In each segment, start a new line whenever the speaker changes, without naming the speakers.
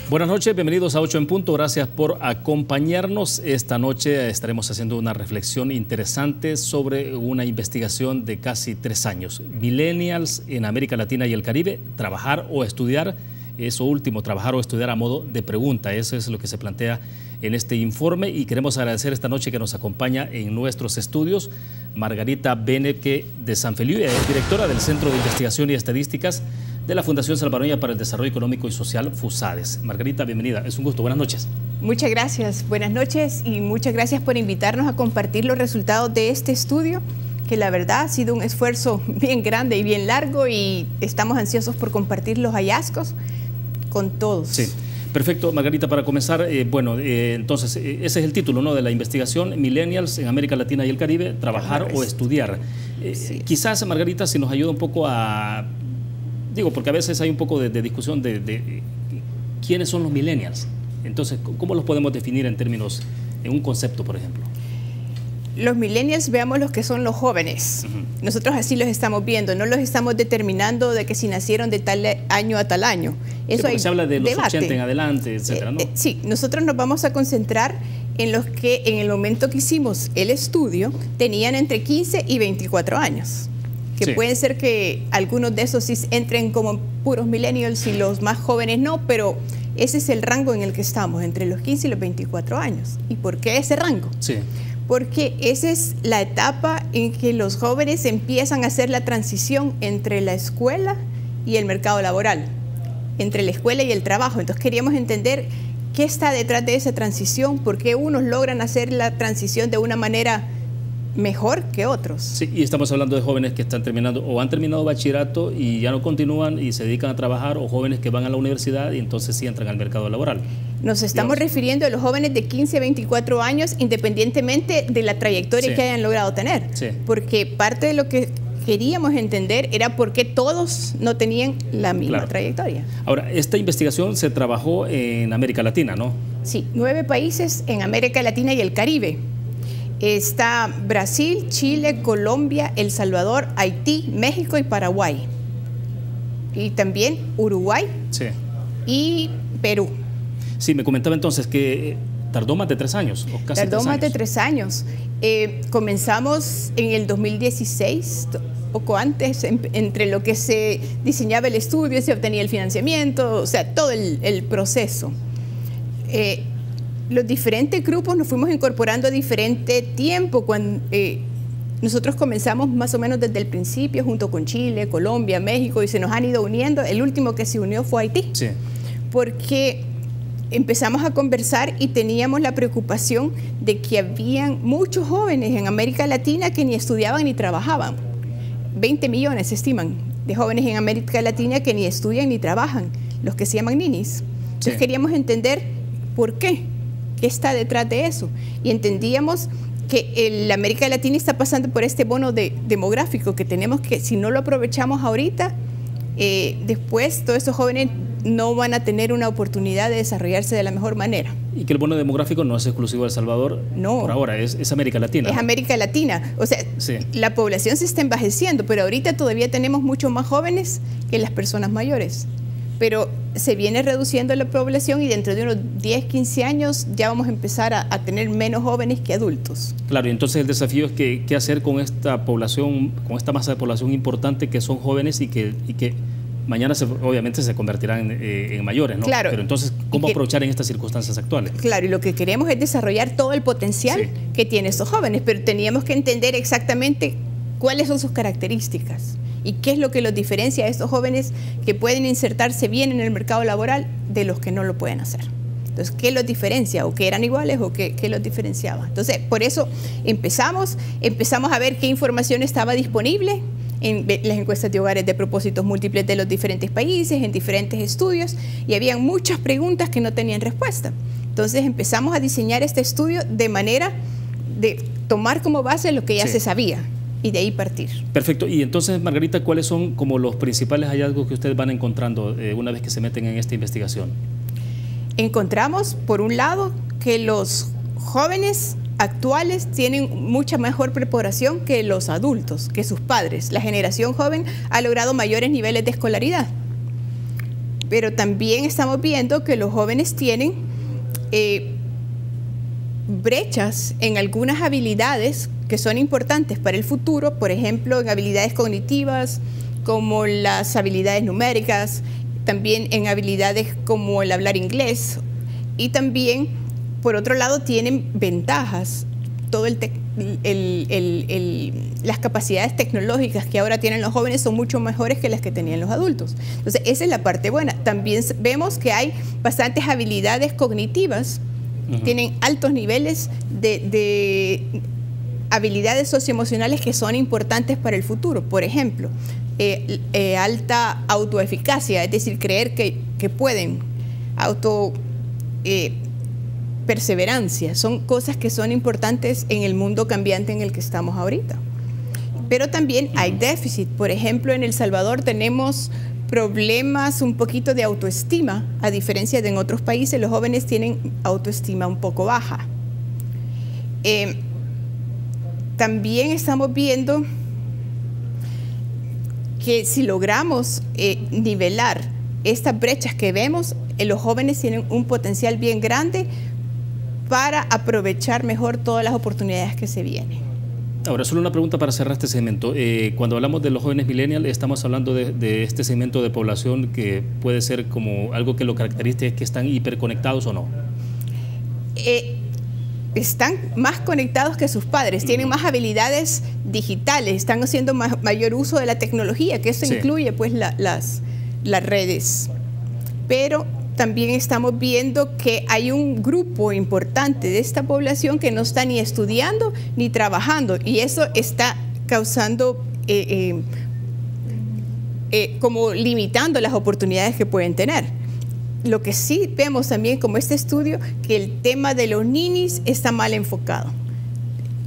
Buenas noches, bienvenidos a 8 en punto. Gracias por acompañarnos. Esta noche estaremos haciendo una reflexión interesante sobre una investigación de casi 3 años. Millennials en América Latina y el Caribe, trabajar o estudiar. Eso último, trabajar o estudiar a modo de pregunta. Eso es lo que se plantea en este informe y queremos agradecer esta noche que nos acompaña en nuestros estudios Margarita Beneke de San Feliu, directora del Centro de Investigación y Estadísticas de la Fundación Salvadoreña para el Desarrollo Económico y Social, FUSADES. Margarita, bienvenida. Es un gusto. Buenas noches.
Muchas gracias. Buenas noches y muchas gracias por invitarnos a compartir los resultados de este estudio, que la verdad ha sido un esfuerzo bien grande y bien largo y estamos ansiosos por compartir los hallazgos con todos.
Sí. Perfecto, Margarita, para comenzar, entonces ese es el título, ¿no?, de la investigación, Millennials en América Latina y el Caribe, trabajar o estudiar. Sí. Quizás, Margarita, si nos ayuda un poco a... Digo, porque a veces hay un poco de discusión de quiénes son los millennials. Entonces, ¿cómo los podemos definir en términos, en un concepto, por ejemplo?
Los millennials, veamos los que son los jóvenes. Nosotros así los estamos viendo, no los estamos determinando de que si nacieron de tal año a tal año.
Eso sí, se habla de los 80 en adelante, etcétera, ¿no?
Sí, nosotros nos vamos a concentrar en los que en el momento que hicimos el estudio tenían entre 15 y 24 años. Que sí, pueden ser que algunos de esos sí entren como puros millennials y los más jóvenes no, pero ese es el rango en el que estamos, entre los 15 y los 24 años. ¿Y por qué ese rango?
Sí.
Porque esa es la etapa en que los jóvenes empiezan a hacer la transición entre la escuela y el mercado laboral, entre la escuela y el trabajo. Entonces queríamos entender qué está detrás de esa transición, por qué unos logran hacer la transición de una manera mejor que otros.
Sí, y estamos hablando de jóvenes que están terminando o han terminado bachillerato y ya no continúan y se dedican a trabajar, o jóvenes que van a la universidad y entonces sí entran al mercado laboral.
Nos estamos refiriendo a los jóvenes de 15 a 24 años, independientemente de la trayectoria que hayan logrado tener. Sí. Porque parte de lo que queríamos entender era por qué todos no tenían la misma trayectoria.
Ahora, esta investigación se trabajó en América Latina, ¿no?
Sí, 9 países en América Latina y el Caribe. Está Brasil, Chile, Colombia, El Salvador, Haití, México y Paraguay. Y también Uruguay y Perú. Sí,
me comentaba entonces que tardó más de 3 años, o casi 3 años.
Tardó más de 3 años. Comenzamos en el 2016, poco antes, entre lo que se diseñaba el estudio, se obtenía el financiamiento, o sea, todo el proceso. Los diferentes grupos nos fuimos incorporando a diferente tiempo. Cuando nosotros comenzamos más o menos desde el principio, junto con Chile, Colombia, México, y se nos han ido uniendo. El último que se unió fue Haití. Sí. Porque empezamos a conversar y teníamos la preocupación de que habían muchos jóvenes en América Latina que ni estudiaban ni trabajaban. 20 millones se estiman de jóvenes en América Latina que ni estudian ni trabajan, los que se llaman ninis. Entonces queríamos entender por qué. ¿Qué está detrás de eso? Y entendíamos que la América Latina está pasando por este bono demográfico que tenemos, que si no lo aprovechamos ahorita, después todos esos jóvenes no van a tener una oportunidad de desarrollarse de la mejor manera.
Y que el bono demográfico no es exclusivo de El Salvador, no, por ahora, es América Latina.
Es América Latina. O sea, la población se está envejeciendo, pero ahorita todavía tenemos mucho más jóvenes que las personas mayores. Pero se viene reduciendo la población y dentro de unos 10, 15 años ya vamos a empezar a tener menos jóvenes que adultos. Claro, y entonces el desafío es qué hacer con esta población, con esta masa de población importante que son jóvenes y que mañana obviamente se convertirán en mayores, ¿no? Claro. Pero entonces, ¿cómo aprovechar en estas circunstancias actuales? Claro, y lo que queremos es desarrollar todo el potencial que tienen estos jóvenes, pero teníamos que entender exactamente cuáles son sus características. ¿Y qué es lo que los diferencia a estos jóvenes que pueden insertarse bien en el mercado laboral de los que no lo pueden hacer? Entonces, ¿qué los diferencia? ¿O qué eran iguales o qué los diferenciaba? Entonces, por eso empezamos a ver qué información estaba disponible en las encuestas de hogares de propósitos múltiples de los diferentes países, en diferentes estudios, y habían muchas preguntas que no tenían respuesta. Entonces, empezamos a diseñar este estudio de manera de tomar como base lo que ya se sabía. Y de ahí partir. Perfecto. Y entonces, Margarita, ¿cuáles son como los principales hallazgos que ustedes van encontrando una vez que se meten en esta investigación? Encontramos, por un lado, que los jóvenes actuales tienen mucha mejor preparación que los adultos, que sus padres. La generación joven ha logrado mayores niveles de escolaridad. pero también estamos viendo que los jóvenes tienen brechas en algunas habilidades que son importantes para el futuro, por ejemplo, en habilidades cognitivas, como las habilidades numéricas, también en habilidades como el hablar inglés, y también, por otro lado, tienen ventajas. Las capacidades tecnológicas que ahora tienen los jóvenes son mucho mejores que las que tenían los adultos. Entonces, esa es la parte buena. También vemos que hay bastantes habilidades cognitivas, tienen altos niveles de habilidades socioemocionales que son importantes para el futuro. Por ejemplo, alta autoeficacia, es decir, creer que pueden, perseverancia, son cosas que son importantes en el mundo cambiante en el que estamos ahorita. Pero también hay déficit. Por ejemplo, en El Salvador tenemos problemas un poquito de autoestima, a diferencia de en otros países, los jóvenes tienen autoestima un poco baja. También estamos viendo que si logramos nivelar estas brechas que vemos, los jóvenes tienen un potencial bien grande para aprovechar mejor todas las oportunidades que se vienen.
Ahora, solo una pregunta para cerrar este segmento. Cuando hablamos de los jóvenes millennials, estamos hablando de este segmento de población que puede ser como algo que lo caracteriza, es que están hiperconectados o no. Están más conectados que sus padres, tienen más habilidades digitales, están haciendo mayor uso de la tecnología, que eso incluye pues las redes. Pero también estamos viendo que hay un grupo importante de esta población que no está ni estudiando ni trabajando, y eso está causando, como limitando las oportunidades que pueden tener. Lo que sí vemos también, como este estudio, que el tema de los ninis está mal enfocado.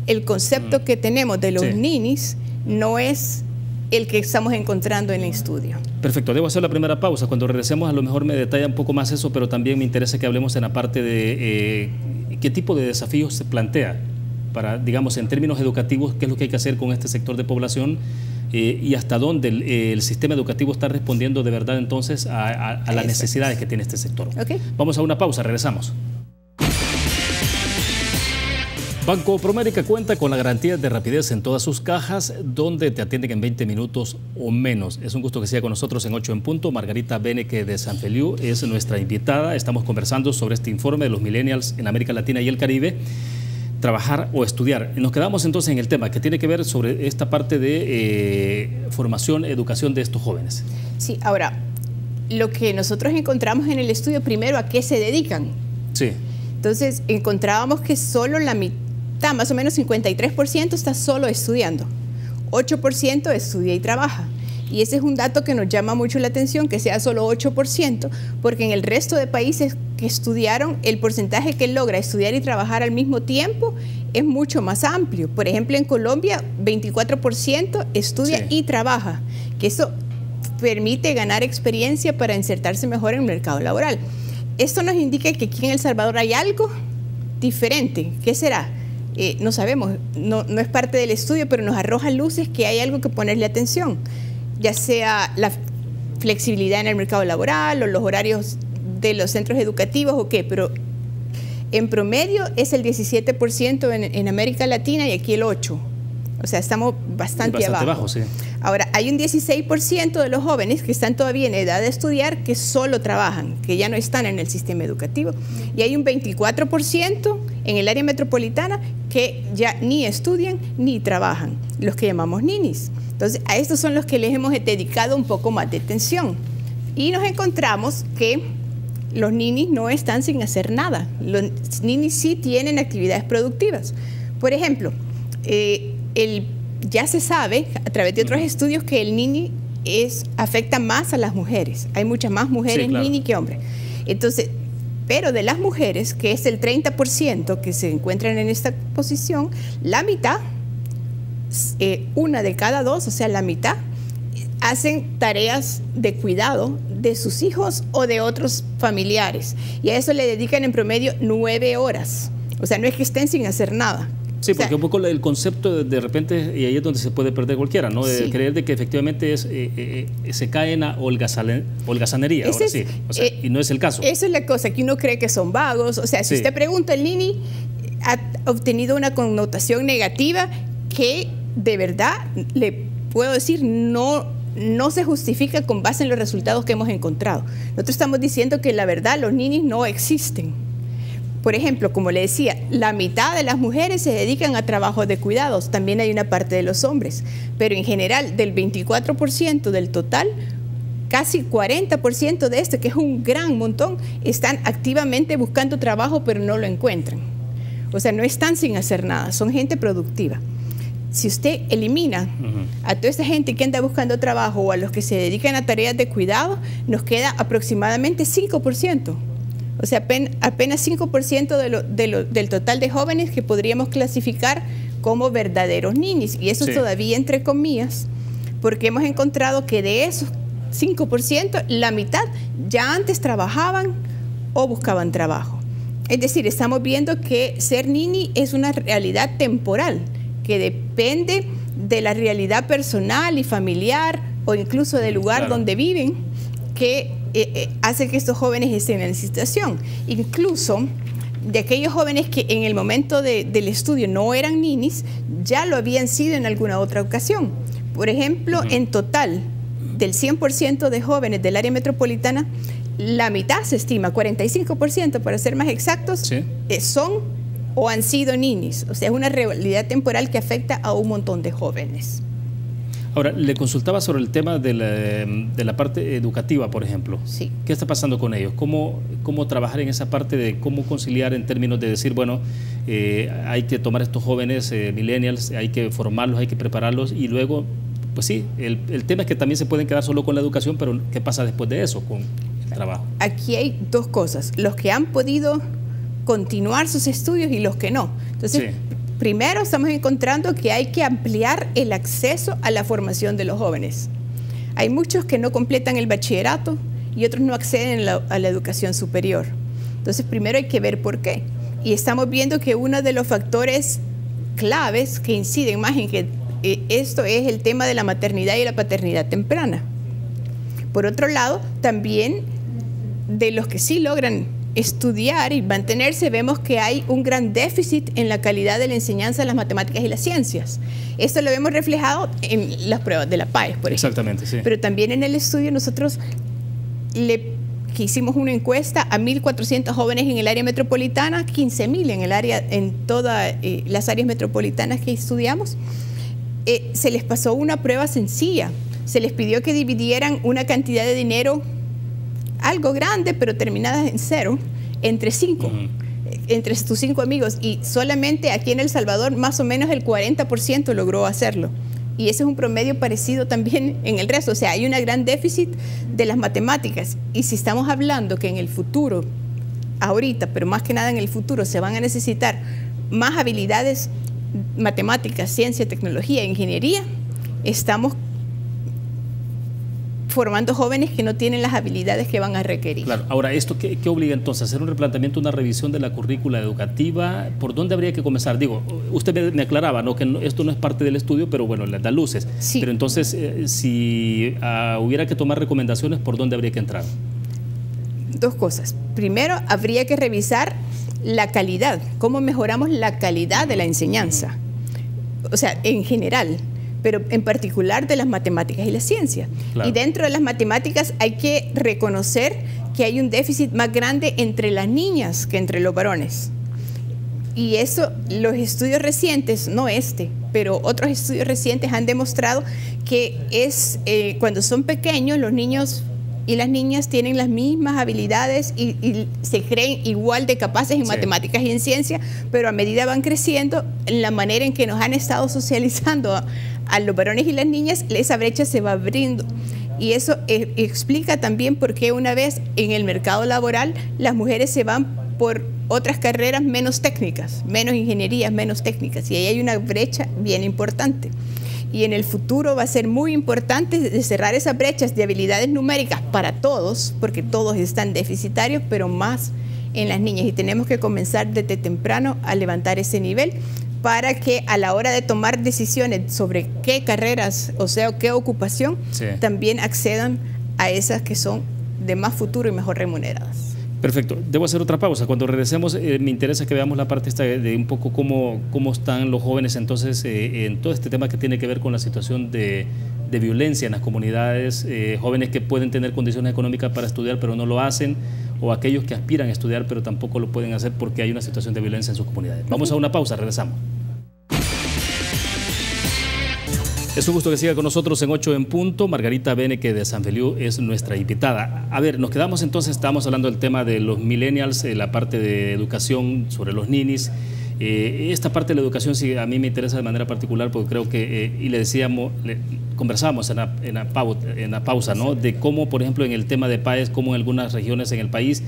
El concepto que tenemos de los ninis no es el que estamos encontrando en el estudio. Perfecto, debo hacer la primera pausa. Cuando regresemos a lo mejor me detalla un poco más eso, pero también me interesa que hablemos en la parte de qué tipo de desafíos se plantea para, digamos, en términos educativos, qué es lo que hay que hacer con este sector de población y hasta dónde el sistema educativo está respondiendo de verdad entonces a las necesidades que tiene este sector. Vamos a una pausa, regresamos. Banco Promérica cuenta con la garantía de rapidez en todas sus cajas, donde te atienden en 20 minutos o menos. Es un gusto que siga con nosotros en 8 en punto. Margarita Beneke de San Feliu es nuestra invitada. Estamos conversando sobre este informe de los millennials en América Latina y el Caribe, trabajar o estudiar. Nos quedamos entonces en el tema que tiene que ver sobre esta parte de formación, educación de estos jóvenes.
Sí, ahora, lo que nosotros encontramos en el estudio, primero, ¿a qué se dedican?
Sí.
Entonces, encontrábamos que solo la mitad, más o menos 53% está solo estudiando, 8% estudia y trabaja. Y ese es un dato que nos llama mucho la atención, que sea solo 8%, porque en el resto de países que estudiaron, el porcentaje que logra estudiar y trabajar al mismo tiempo es mucho más amplio. Por ejemplo, en Colombia, 24% estudia y trabaja, que eso permite ganar experiencia para insertarse mejor en el mercado laboral. Esto nos indica que aquí en El Salvador hay algo diferente. ¿Qué será? No sabemos, no es parte del estudio, pero nos arroja luces que hay algo que ponerle atención, ya sea la flexibilidad en el mercado laboral o los horarios de los centros educativos o qué, pero en promedio es el 17% en América Latina y aquí el 8%. O sea, estamos bastante abajo.
Sí.
Ahora, hay un 16% de los jóvenes que están todavía en edad de estudiar que solo trabajan, que ya no están en el sistema educativo. Y hay un 24% en el área metropolitana que ya ni estudian ni trabajan, los que llamamos ninis. Entonces, a estos son los que les hemos dedicado un poco más de atención. Y nos encontramos que los ninis no están sin hacer nada. Los ninis sí tienen actividades productivas. Por ejemplo, ya se sabe a través de otros estudios que el nini afecta más a las mujeres. Hay muchas más mujeres nini que hombres. Entonces, pero de las mujeres, que es el 30% que se encuentran en esta posición, la mitad, una de cada dos, o sea, la mitad, hacen tareas de cuidado de sus hijos o de otros familiares. Y a eso le dedican en promedio 9 horas. O sea, no es que estén sin hacer nada.
Sí, porque un poco el concepto de repente, y ahí es donde se puede perder cualquiera, ¿no? De creer de que efectivamente se cae en la holgazanería, ahora sí. O sea, y no es el caso.
Esa es la cosa, que uno cree que son vagos. O sea, si usted pregunta, el nini ha obtenido una connotación negativa que de verdad le puedo decir no se justifica con base en los resultados que hemos encontrado. Nosotros estamos diciendo que la verdad los ninis no existen. Por ejemplo, como le decía, la mitad de las mujeres se dedican a trabajos de cuidados, también hay una parte de los hombres, pero en general del 24% del total, casi 40% de esto, que es un gran montón, están activamente buscando trabajo pero no lo encuentran. O sea, no están sin hacer nada, son gente productiva. Si usted elimina a toda esa gente que anda buscando trabajo o a los que se dedican a tareas de cuidado, nos queda aproximadamente 5%. O sea, apenas 5% del total de jóvenes que podríamos clasificar como verdaderos ninis. Y eso todavía entre comillas, porque hemos encontrado que de esos 5%, la mitad ya antes trabajaban o buscaban trabajo. Es decir, estamos viendo que ser nini es una realidad temporal, que depende de la realidad personal y familiar o incluso del lugar donde viven, que hace que estos jóvenes estén en la situación. Incluso de aquellos jóvenes que en el momento del estudio no eran ninis, ya lo habían sido en alguna otra ocasión. Por ejemplo, en total, del 100% de jóvenes del área metropolitana, la mitad se estima, 45% para ser más exactos, son o han sido ninis. O sea, es una realidad temporal que afecta a un montón de jóvenes.
Ahora, le consultaba sobre el tema de la parte educativa, por ejemplo.
Sí.
¿Qué está pasando con ellos? ¿Cómo trabajar en esa parte de cómo conciliar en términos de decir, bueno, hay que tomar a estos jóvenes millennials, hay que formarlos, hay que prepararlos y luego, pues sí, el tema es que también se pueden quedar solo con la educación, pero ¿qué pasa después de eso con el trabajo?
Aquí hay dos cosas, los que han podido continuar sus estudios y los que no. Entonces, primero estamos encontrando que hay que ampliar el acceso a la formación de los jóvenes. Hay muchos que no completan el bachillerato y otros no acceden a la educación superior. Entonces, primero hay que ver por qué. Y estamos viendo que uno de los factores claves que inciden más en que esto es el tema de la maternidad y la paternidad temprana. Por otro lado, también de los que sí logran estudiar y mantenerse, vemos que hay un gran déficit en la calidad de la enseñanza de las matemáticas y las ciencias. Esto lo vemos reflejado en las pruebas de la PAES, por ejemplo.
Exactamente, sí.
Pero también en el estudio nosotros que hicimos una encuesta a 1.400 jóvenes en el área metropolitana, 15.000 en todas las áreas metropolitanas que estudiamos. Se les pasó una prueba sencilla. Se les pidió que dividieran una cantidad de dinero algo grande, pero terminadas en 0, entre 5, entre tus 5 amigos. Y solamente aquí en El Salvador, más o menos el 40% logró hacerlo. Y ese es un promedio parecido también en el resto. O sea, hay un gran déficit de las matemáticas. Y si estamos hablando que en el futuro, ahorita, pero más que nada en el futuro, se van a necesitar más habilidades matemáticas, ciencia, tecnología, ingeniería, estamos formando jóvenes que no tienen las habilidades que van a requerir.
Claro. Ahora, ¿esto qué obliga entonces? ¿Hacer un replanteamiento, una revisión de la currícula educativa? ¿Por dónde habría que comenzar? Digo, usted me aclaraba, ¿no?, que esto no es parte del estudio, pero bueno, le da luces.
Sí.
Pero entonces, si hubiera que tomar recomendaciones, ¿por dónde habría que entrar?
Dos cosas. Primero, habría que revisar la calidad, cómo mejoramos la calidad de la enseñanza. O sea, en general, pero en particular de las matemáticas y la ciencia. Claro. Y dentro de las matemáticas hay que reconocer que hay un déficit más grande entre las niñas que entre los varones. Y eso, los estudios recientes, no pero otros estudios recientes han demostrado que es cuando son pequeños, los niños y las niñas tienen las mismas habilidades y se creen igual de capaces en matemáticas y en ciencia, pero a medida van creciendo, en la manera en que nos han estado socializando a los varones y las niñas, esa brecha se va abriendo. Y eso explica también por qué una vez en el mercado laboral las mujeres se van por otras carreras menos técnicas, menos ingenierías, menos técnicas, y ahí hay una brecha bien importante. Y en el futuro va a ser muy importante de cerrar esas brechas de habilidades numéricas para todos, porque todos están deficitarios, pero más en las niñas. Y tenemos que comenzar desde temprano a levantar ese nivel para que a la hora de tomar decisiones sobre qué carreras, o sea, qué ocupación, también accedan a esas que son de más futuro y mejor remuneradas.
Perfecto. Debo hacer otra pausa. Cuando regresemos, me interesa que veamos la parte esta de un poco cómo están los jóvenes entonces en todo este tema que tiene que ver con la situación de violencia en las comunidades, jóvenes que pueden tener condiciones económicas para estudiar pero no lo hacen, o aquellos que aspiran a estudiar pero tampoco lo pueden hacer porque hay una situación de violencia en sus comunidades. Vamos a una pausa, regresamos. Es un gusto que siga con nosotros en 8 en punto. Margarita Beneke de San Feliu es nuestra invitada. A ver, nos quedamos entonces, estábamos hablando del tema de los millennials, la parte de educación sobre los ninis. Esta parte de la educación sí a mí me interesa de manera particular porque creo que, y le decíamos, conversábamos en la pausa, ¿no? De cómo, por ejemplo, en el tema de PAES, cómo en algunas regiones en el país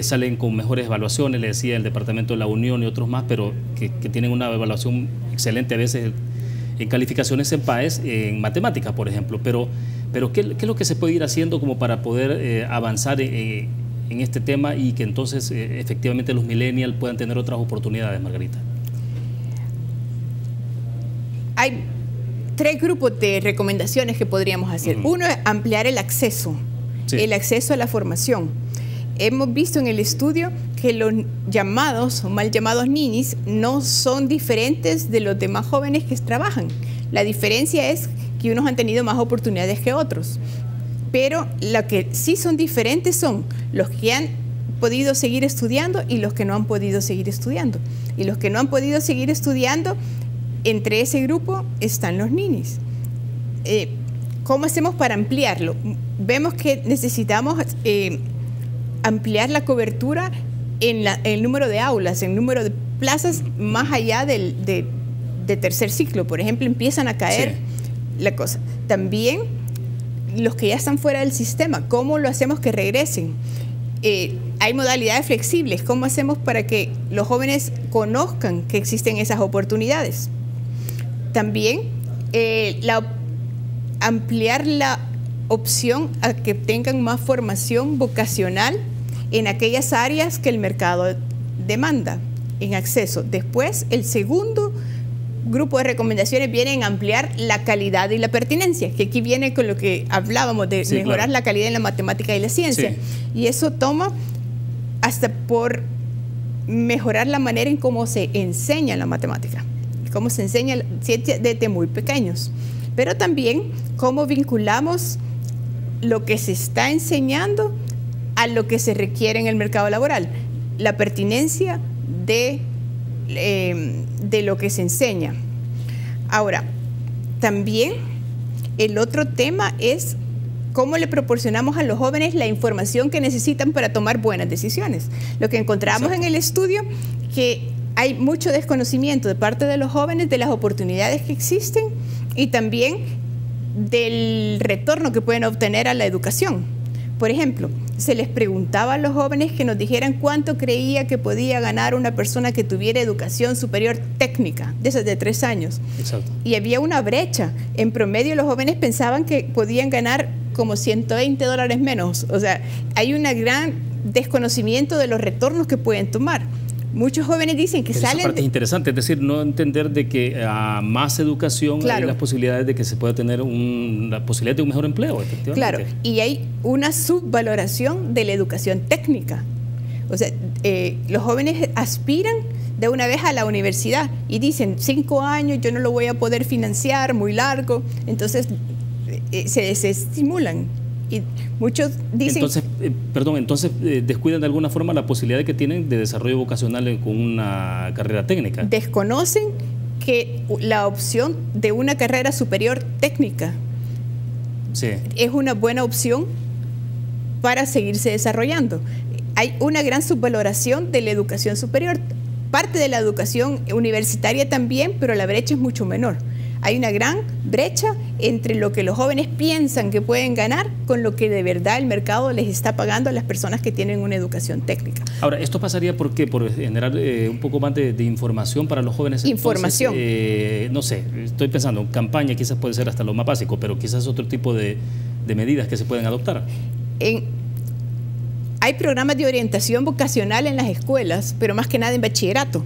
salen con mejores evaluaciones, le decía el Departamento de la Unión y otros más, pero que tienen una evaluación excelente a veces en calificaciones en PAES, en matemáticas, por ejemplo. Pero ¿qué es lo que se puede ir haciendo como para poder avanzar en este tema y que entonces efectivamente los millennials puedan tener otras oportunidades, Margarita?
Hay 3 grupos de recomendaciones que podríamos hacer. Uno es ampliar el acceso a la formación. Hemos visto en el estudio que los llamados o mal llamados ninis no son diferentes de los demás jóvenes que trabajan. La diferencia es que unos han tenido más oportunidades que otros. Pero lo que sí son diferentes son los que han podido seguir estudiando y los que no han podido seguir estudiando. Y los que no han podido seguir estudiando, entre ese grupo están los ninis. ¿Cómo hacemos para ampliarlo? Vemos que necesitamos ampliar la cobertura en el número de aulas, en el número de plazas más allá de tercer ciclo. Por ejemplo, empiezan a caer la cosa. También los que ya están fuera del sistema, ¿cómo lo hacemos que regresen? Hay modalidades flexibles. ¿Cómo hacemos para que los jóvenes conozcan que existen esas oportunidades? También ampliar la opción a que tengan más formación vocacional en aquellas áreas que el mercado demanda en acceso. Después, el segundo grupo de recomendaciones viene en ampliar la calidad y la pertinencia, que aquí viene con lo que hablábamos de mejorar la calidad en la matemática y la ciencia. Y eso toma hasta por mejorar la manera en cómo se enseña la matemática, cómo se enseña la ciencia desde muy pequeños. Pero también cómo vinculamos lo que se está enseñando a lo que se requiere en el mercado laboral, la pertinencia de lo que se enseña. Ahora, también el otro tema es cómo le proporcionamos a los jóvenes la información que necesitan para tomar buenas decisiones. Lo que encontramos en el estudio, que hay mucho desconocimiento de parte de los jóvenes de las oportunidades que existen y también del retorno que pueden obtener a la educación. Por ejemplo, se les preguntaba a los jóvenes que nos dijeran cuánto creía que podía ganar una persona que tuviera educación superior técnica, de esas de 3 años. Exacto. Y había una brecha. En promedio los jóvenes pensaban que podían ganar como $120 menos. O sea, hay un gran desconocimiento de los retornos que pueden tomar. Muchos jóvenes dicen que salen... Esa
parte es interesante, es decir, no entender de que a más educación hay las posibilidades de que se pueda tener la posibilidad de un mejor empleo, efectivamente.
Claro, y hay una subvaloración de la educación técnica. O sea, los jóvenes aspiran de una vez a la universidad y dicen, 5 años yo no lo voy a poder financiar, muy largo, entonces se desestimulan. Y muchos dicen...
Entonces descuidan de alguna forma la posibilidad que tienen de desarrollo vocacional con una carrera técnica.
Desconocen que la opción de una carrera superior técnica es una buena opción para seguirse desarrollando. Hay una gran subvaloración de la educación superior, parte de la educación universitaria también, pero la brecha es mucho menor. Hay una gran brecha entre lo que los jóvenes piensan que pueden ganar con lo que de verdad el mercado les está pagando a las personas que tienen una educación técnica.
Ahora, ¿esto pasaría por qué? ¿Por generar un poco más de información para los jóvenes?
Información.
Entonces, no sé, estoy pensando, campaña quizás puede ser hasta lo más básico, pero quizás otro tipo de medidas que se pueden adoptar.
Hay programas de orientación vocacional en las escuelas, pero más que nada en bachillerato.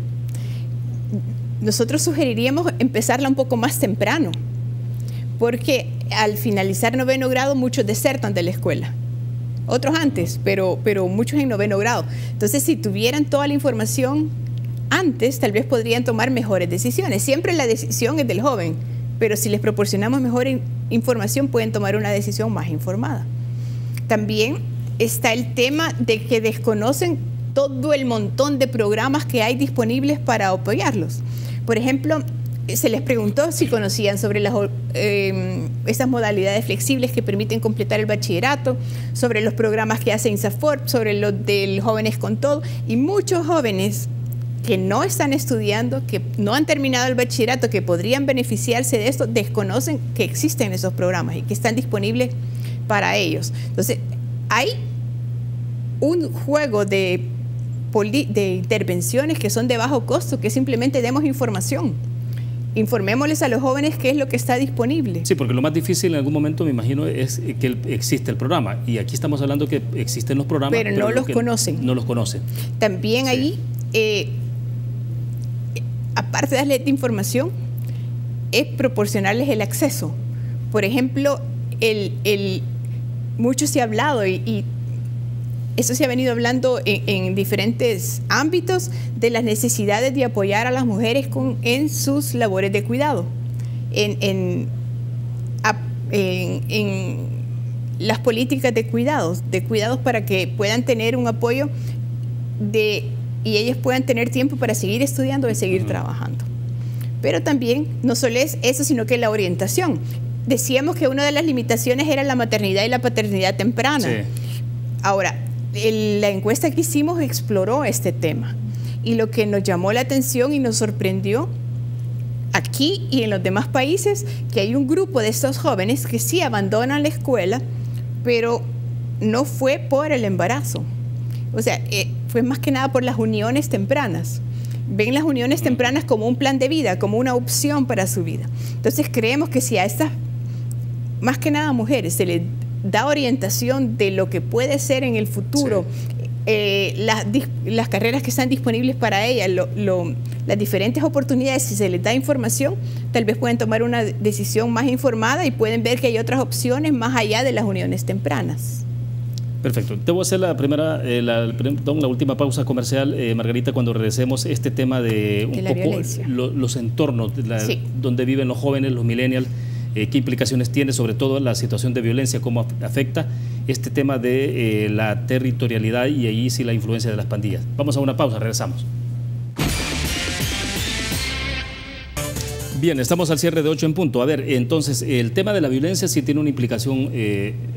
nosotros sugeriríamos empezarla un poco más temprano, porque al finalizar 9º grado muchos desertan de la escuela. Otros antes, pero muchos en 9º grado. Entonces, si tuvieran toda la información antes, tal vez podrían tomar mejores decisiones. Siempre la decisión es del joven, pero si les proporcionamos mejor información, pueden tomar una decisión más informada. También está el tema de que desconocen todo el montón de programas que hay disponibles para apoyarlos. Por ejemplo, se les preguntó si conocían sobre estas modalidades flexibles que permiten completar el bachillerato, sobre los programas que hace INSAFORP, sobre los del Jóvenes con Todo, y muchos jóvenes que no están estudiando, que no han terminado el bachillerato, que podrían beneficiarse de esto, desconocen que existen esos programas y que están disponibles para ellos. Entonces, hay un juego de intervenciones que son de bajo costo, que simplemente demos información. Informémosles a los jóvenes qué es lo que está disponible.
Sí, porque lo más difícil en algún momento, me imagino, es que existe el programa. Y aquí estamos hablando que existen los programas,
pero no los conocen.
No los conocen.
También sí. Ahí, aparte de darles información, es proporcionarles el acceso. Por ejemplo, mucho se ha hablado y eso se ha venido hablando en diferentes ámbitos de las necesidades de apoyar a las mujeres en sus labores de cuidado, en las políticas de cuidados para que puedan tener un apoyo y ellas puedan tener tiempo para seguir estudiando y seguir trabajando. Pero también no solo es eso, sino que la orientación. Decíamos que una de las limitaciones era la maternidad y la paternidad temprana. Sí. Ahora, la encuesta que hicimos exploró este tema y lo que nos llamó la atención y nos sorprendió aquí y en los demás países, que hay un grupo de estos jóvenes que sí abandonan la escuela, pero no fue por el embarazo. O sea, fue más que nada por las uniones tempranas. Ven las uniones tempranas como un plan de vida, como una opción para su vida. Entonces creemos que si a estas, más que nada mujeres, se les da orientación de lo que puede ser en el futuro, sí. Las carreras que están disponibles para ellas, las diferentes oportunidades, si se les da información, tal vez pueden tomar una decisión más informada y pueden ver que hay otras opciones más allá de las uniones tempranas.
Perfecto. Te voy a hacer la última pausa comercial, Margarita, cuando regresemos este tema de un poco los entornos sí. donde viven los jóvenes, los millennials. ¿Qué implicaciones tiene, sobre todo la situación de violencia, cómo afecta este tema de la territorialidad y ahí sí la influencia de las pandillas? Vamos a una pausa, regresamos. Bien, estamos al cierre de 8 en punto. A ver, entonces, el tema de la violencia sí tiene una implicación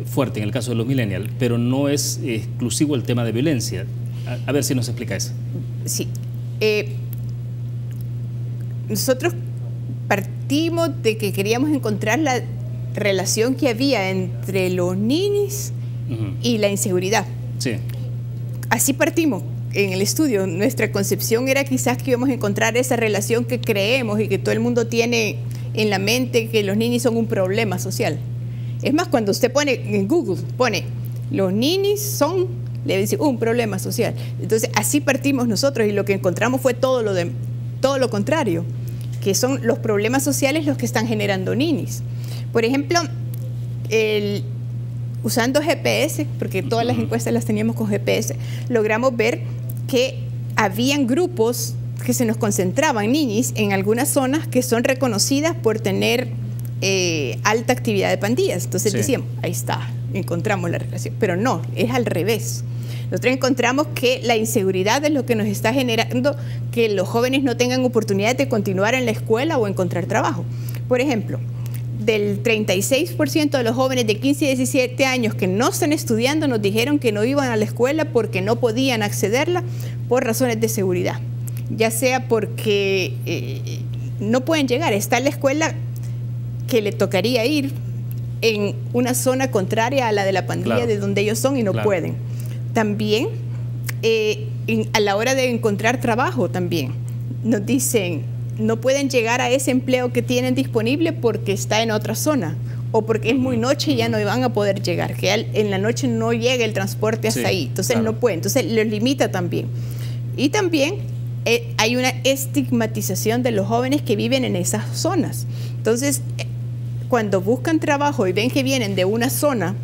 fuerte en el caso de los millennials, pero no es exclusivo el tema de violencia. A ver si nos explica eso.
Sí. Nosotros partimos de que queríamos encontrar la relación que había entre los ninis y la inseguridad.
Sí.
Así partimos en el estudio. Nuestra concepción era quizás que íbamos a encontrar esa relación que creemos y que todo el mundo tiene en la mente, que los ninis son un problema social. Es más, cuando usted pone en Google, pone los ninis son, le dice, un problema social. Entonces, así partimos nosotros y lo que encontramos fue todo lo contrario, que son los problemas sociales los que están generando ninis. Por ejemplo, usando GPS, porque todas las encuestas las teníamos con GPS, logramos ver que habían grupos que se nos concentraban, ninis, en algunas zonas que son reconocidas por tener alta actividad de pandillas. Entonces decíamos, ahí está, encontramos la relación. Pero no, es al revés. Nosotros encontramos que la inseguridad es lo que nos está generando que los jóvenes no tengan oportunidad de continuar en la escuela o encontrar trabajo. Por ejemplo, del 36% de los jóvenes de 15 y 17 años que no están estudiando nos dijeron que no iban a la escuela porque no podían accederla por razones de seguridad. Ya sea porque no pueden llegar, está en la escuela que le tocaría ir en una zona contraria a la de la pandilla de donde ellos son y no pueden. También, a la hora de encontrar trabajo también, nos dicen, no pueden llegar a ese empleo que tienen disponible porque está en otra zona o porque es muy noche y ya no van a poder llegar, que en la noche no llega el transporte hasta ahí, entonces no pueden, entonces los limita también. Y también hay una estigmatización de los jóvenes que viven en esas zonas. Entonces, cuando buscan trabajo y ven que vienen de una zona,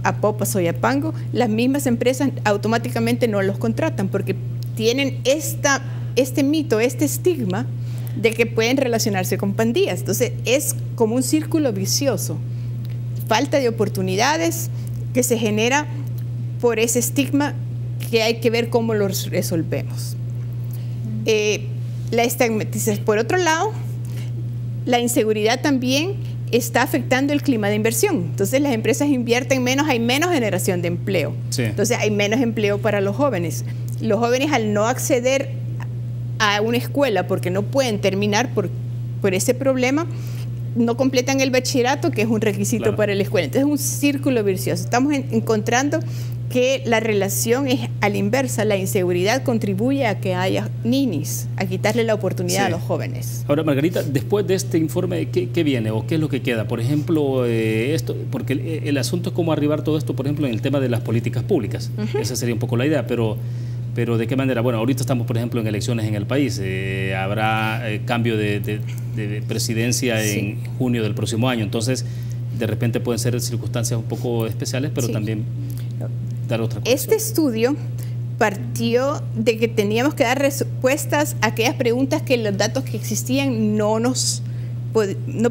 Apopa, Soyapango, las mismas empresas automáticamente no los contratan porque tienen este mito, este estigma de que pueden relacionarse con pandillas. Entonces, es como un círculo vicioso. Falta de oportunidades que se genera por ese estigma que hay que ver cómo lo resolvemos. La estigmatización. Por otro lado, la inseguridad también está afectando el clima de inversión. Entonces las empresas invierten menos, hay menos generación de empleo. Sí. Entonces hay menos empleo para los jóvenes. Los jóvenes, al no acceder a una escuela porque no pueden terminar por ese problema, no completan el bachillerato, que es un requisito para la escuela. Entonces es un círculo vicioso. Estamos encontrando que la relación es a la inversa. La inseguridad contribuye a que haya ninis, a quitarle la oportunidad a los jóvenes.
Ahora, Margarita, después de este informe, ¿qué viene o qué es lo que queda? Por ejemplo, esto, porque el asunto es cómo arribar todo esto, por ejemplo, en el tema de las políticas públicas. Esa sería un poco la idea, pero ¿de qué manera? Bueno, ahorita estamos, por ejemplo, en elecciones en el país. Habrá cambio de presidencia en junio del próximo año. Entonces, de repente pueden ser circunstancias un poco especiales, pero también dar otra cosa.
Este estudio partió de que teníamos que dar respuestas a aquellas preguntas que los datos que existían no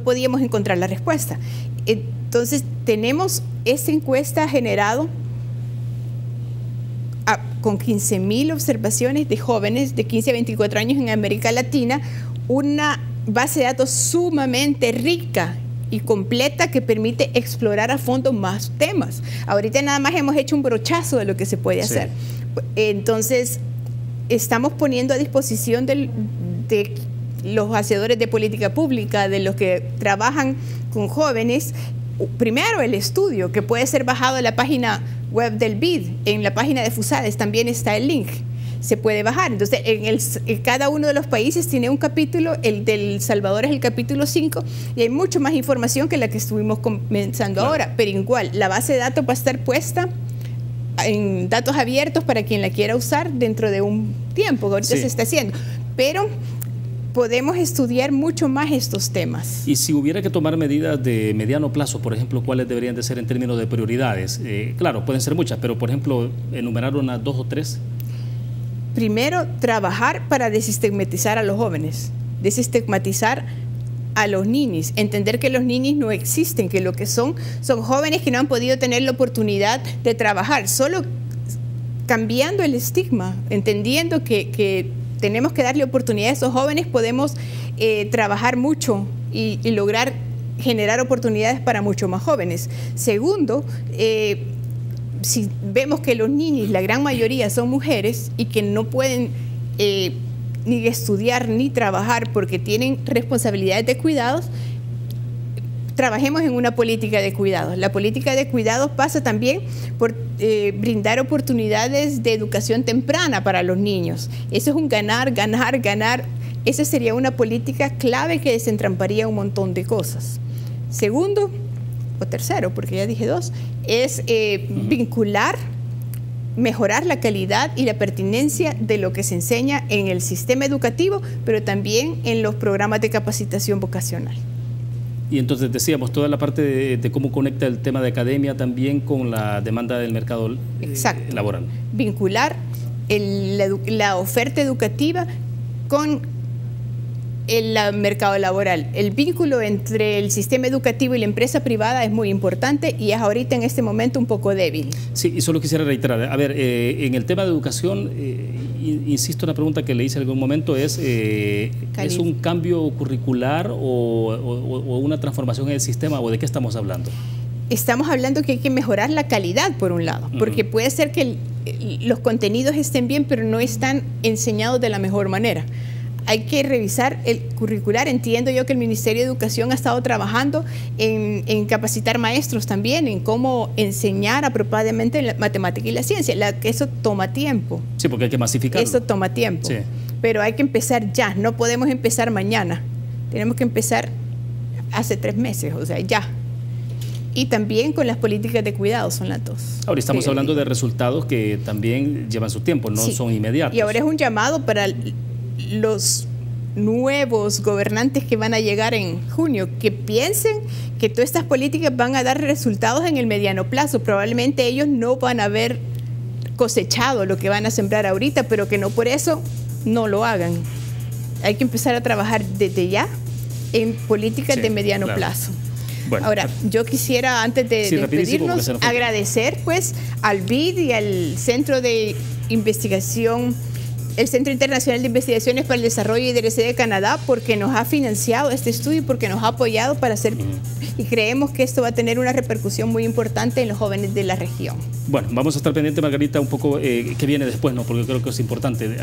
podíamos encontrar la respuesta. Entonces, tenemos esta encuesta generado con 15.000 observaciones de jóvenes de 15 a 24 años en América Latina, una base de datos sumamente rica y completa que permite explorar a fondo más temas. Ahorita nada más hemos hecho un brochazo de lo que se puede hacer. Entonces, estamos poniendo a disposición de los hacedores de política pública, de los que trabajan con jóvenes, primero el estudio, que puede ser bajado en la página web del BID, en la página de FUSADES también está el link. Se puede bajar. Entonces, en cada uno de los países tiene un capítulo, el del Salvador es el capítulo 5, y hay mucho más información que la que estuvimos comenzando ahora, pero igual, la base de datos va a estar puesta en datos abiertos para quien la quiera usar dentro de un tiempo, que ahorita se está haciendo, pero podemos estudiar mucho más estos temas.
Y si hubiera que tomar medidas de mediano plazo, por ejemplo, ¿cuáles deberían de ser en términos de prioridades? Claro, pueden ser muchas, pero por ejemplo, enumerar unas 2 o 3.
Primero, trabajar para desestigmatizar a los jóvenes, desestigmatizar a los ninis, entender que los ninis no existen, que lo que son jóvenes que no han podido tener la oportunidad de trabajar. Solo cambiando el estigma, entendiendo que tenemos que darle oportunidad a esos jóvenes, podemos trabajar mucho y lograr generar oportunidades para mucho más jóvenes. Segundo, si vemos que los ninis, la gran mayoría son mujeres y que no pueden ni estudiar ni trabajar porque tienen responsabilidades de cuidados, trabajemos en una política de cuidados. La política de cuidados pasa también por brindar oportunidades de educación temprana para los niños. Eso es un ganar, ganar, ganar. Esa sería una política clave que desentramparía un montón de cosas. Segundo, o tercero, porque ya dije 2, es vincular, mejorar la calidad y la pertinencia de lo que se enseña en el sistema educativo, pero también en los programas de capacitación vocacional.
Y entonces decíamos, toda la parte de cómo conecta el tema de academia también con la demanda del mercado laboral.
Vincular la oferta educativa con el mercado laboral. El vínculo entre el sistema educativo y la empresa privada es muy importante y es ahorita en este momento un poco débil.
Sí, y solo quisiera reiterar, a ver, en el tema de educación, insisto en la pregunta que le hice en algún momento, ¿es un cambio curricular o una transformación en el sistema o de qué estamos hablando?
Estamos hablando que hay que mejorar la calidad por un lado, porque puede ser que los contenidos estén bien pero no están enseñados de la mejor manera. Hay que revisar el curricular. Entiendo yo que el Ministerio de Educación ha estado trabajando en capacitar maestros también, en cómo enseñar apropiadamente la matemática y la ciencia. Eso toma tiempo.
Sí, porque hay que masificarlo.
Eso toma tiempo. Sí. Pero hay que empezar ya. No podemos empezar mañana. Tenemos que empezar hace 3 meses, o sea, ya. y también con las políticas de cuidado, son las dos.
Ahora estamos hablando de resultados que también llevan su tiempo, no son inmediatos.
Y ahora es un llamado para los nuevos gobernantes que van a llegar en junio, que piensen que todas estas políticas van a dar resultados en el mediano plazo. Probablemente ellos no van a haber cosechado lo que van a sembrar ahorita, pero que no por eso no lo hagan. Hay que empezar a trabajar desde ya en políticas de mediano plazo. Bueno, ahora, yo quisiera, antes de despedirnos, agradecer pues al BID y al Centro de Investigación, el Centro Internacional de Investigaciones para el Desarrollo y DRC de Canadá, porque nos ha financiado este estudio y porque nos ha apoyado para hacer, y creemos que esto va a tener una repercusión muy importante en los jóvenes de la región. Bueno, vamos a estar pendientes, Margarita, un poco qué viene después, ¿no? Porque creo que es importante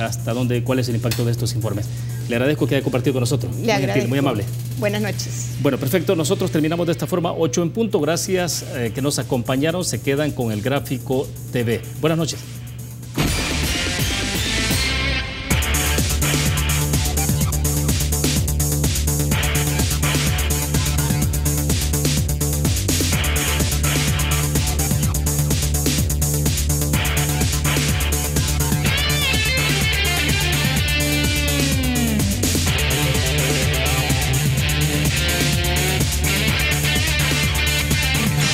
cuál es el impacto de estos informes. Le agradezco que haya compartido con nosotros. Le agradezco. Muy amable. Buenas noches. Bueno, perfecto. Nosotros terminamos de esta forma, 8 en punto. Gracias que nos acompañaron. Se quedan con el Gráfico TV. Buenas noches.